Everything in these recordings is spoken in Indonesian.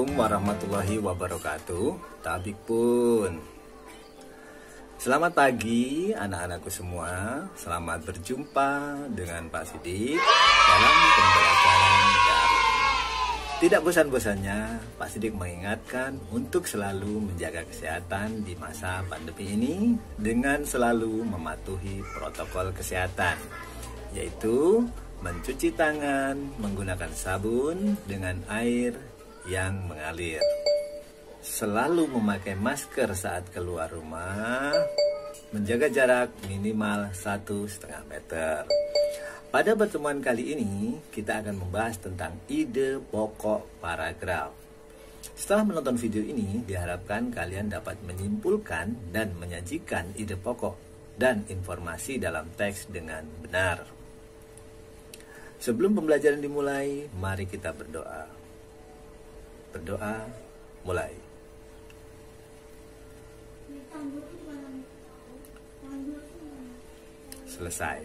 Assalamualaikum warahmatullahi wabarakatuh. Tabik pun. Selamat pagi anak-anakku semua. Selamat berjumpa dengan Pak Sidik dalam pembelajaran daring. Tidak bosan-bosannya Pak Sidik mengingatkan untuk selalu menjaga kesehatan di masa pandemi ini dengan selalu mematuhi protokol kesehatan, yaitu mencuci tangan menggunakan sabun dengan air yang mengalir. Selalu memakai masker saat keluar rumah. Menjaga jarak minimal 1,5 meter. Pada pertemuan kali ini, kita akan membahas tentang ide pokok paragraf. Setelah menonton video ini, diharapkan kalian dapat menyimpulkan dan menyajikan ide pokok dan informasi dalam teks dengan benar. Sebelum pembelajaran dimulai, mari kita berdoa. Berdoa, mulai. Selesai.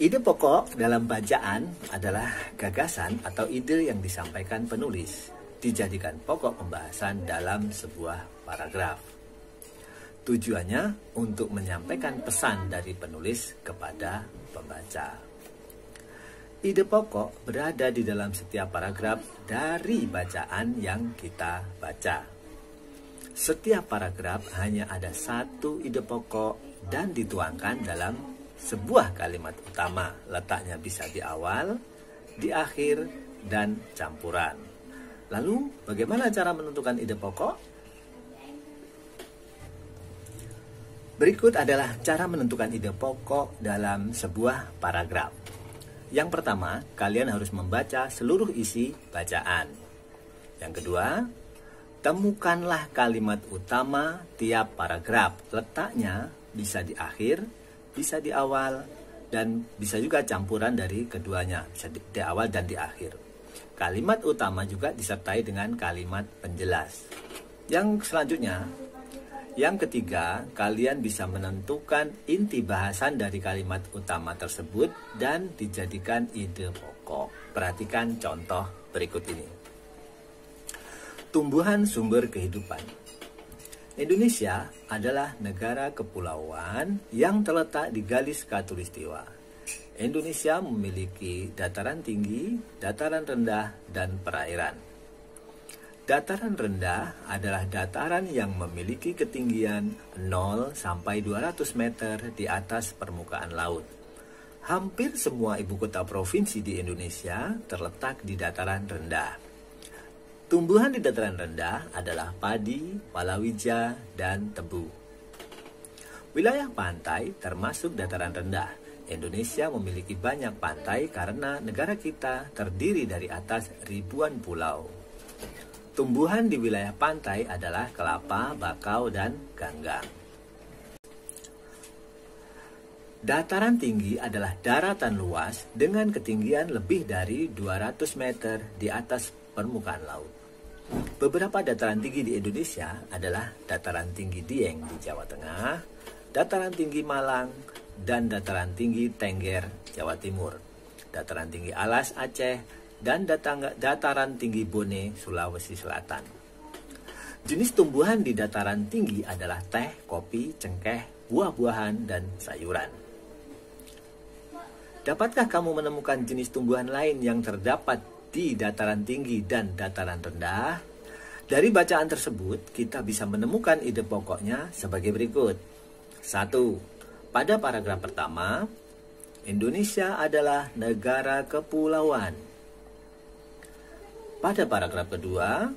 Ide pokok dalam bacaan adalah gagasan atau ide yang disampaikan penulis, dijadikan pokok pembahasan dalam sebuah paragraf. Tujuannya untuk menyampaikan pesan dari penulis kepada pembaca. Ide pokok berada di dalam setiap paragraf dari bacaan yang kita baca. Setiap paragraf hanya ada satu ide pokok dan dituangkan dalam sebuah kalimat utama. Letaknya bisa di awal, di akhir, dan campuran. Lalu, bagaimana cara menentukan ide pokok? Berikut adalah cara menentukan ide pokok dalam sebuah paragraf. Yang pertama, kalian harus membaca seluruh isi bacaan. Yang kedua, temukanlah kalimat utama tiap paragraf. Letaknya bisa di akhir, bisa di awal, dan bisa juga campuran dari keduanya. Bisa di awal dan di akhir. Kalimat utama juga disertai dengan kalimat penjelas. Yang selanjutnya, yang ketiga, kalian bisa menentukan inti bahasan dari kalimat utama tersebut dan dijadikan ide pokok. Perhatikan contoh berikut ini. Tumbuhan sumber kehidupan. Indonesia adalah negara kepulauan yang terletak di garis khatulistiwa. Indonesia memiliki dataran tinggi, dataran rendah, dan perairan. Dataran rendah adalah dataran yang memiliki ketinggian 0 sampai 200 meter di atas permukaan laut. Hampir semua ibu kota provinsi di Indonesia terletak di dataran rendah. Tumbuhan di dataran rendah adalah padi, palawija, dan tebu. Wilayah pantai termasuk dataran rendah. Indonesia memiliki banyak pantai karena negara kita terdiri dari atas ribuan pulau. Tumbuhan di wilayah pantai adalah kelapa, bakau, dan ganggang. Dataran tinggi adalah daratan luas dengan ketinggian lebih dari 200 meter di atas permukaan laut. Beberapa dataran tinggi di Indonesia adalah dataran tinggi Dieng di Jawa Tengah, dataran tinggi Malang, dan dataran tinggi Tengger, Jawa Timur, dataran tinggi Alas, Aceh, dan dataran tinggi Bone, Sulawesi Selatan. Jenis tumbuhan di dataran tinggi adalah teh, kopi, cengkeh, buah-buahan, dan sayuran. Dapatkah kamu menemukan jenis tumbuhan lain yang terdapat di dataran tinggi dan dataran rendah? Dari bacaan tersebut, kita bisa menemukan ide pokoknya sebagai berikut. 1. Pada paragraf pertama, Indonesia adalah negara kepulauan. Pada paragraf kedua,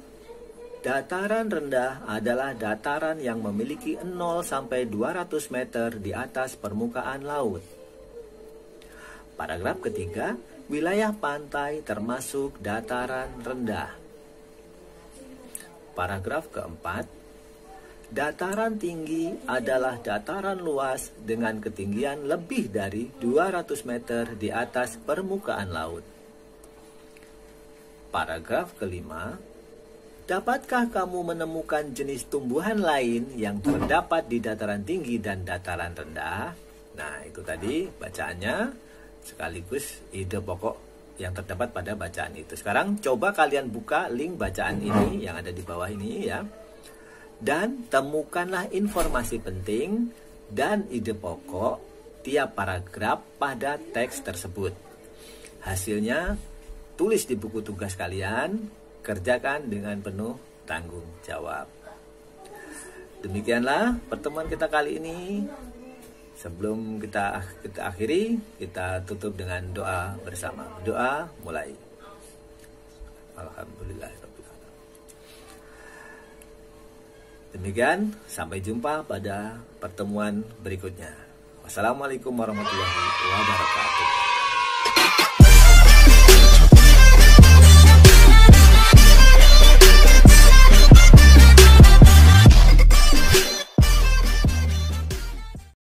dataran rendah adalah dataran yang memiliki 0 sampai 200 meter di atas permukaan laut. Paragraf ketiga, wilayah pantai termasuk dataran rendah. Paragraf keempat, dataran tinggi adalah dataran luas dengan ketinggian lebih dari 200 meter di atas permukaan laut. Paragraf kelima, dapatkah kamu menemukan jenis tumbuhan lain yang terdapat di dataran tinggi dan dataran rendah? Nah, itu tadi bacaannya sekaligus ide pokok yang terdapat pada bacaan itu. Sekarang coba kalian buka link bacaan ini yang ada di bawah ini ya. Dan temukanlah informasi penting dan ide pokok tiap paragraf pada teks tersebut. Hasilnya tulis di buku tugas kalian, kerjakan dengan penuh tanggung jawab. Demikianlah pertemuan kita kali ini. Sebelum kita akhiri, kita tutup dengan doa bersama. Doa mulai. Alhamdulillahirabbil alamin. Demikian, sampai jumpa pada pertemuan berikutnya. Wassalamualaikum warahmatullahi wabarakatuh.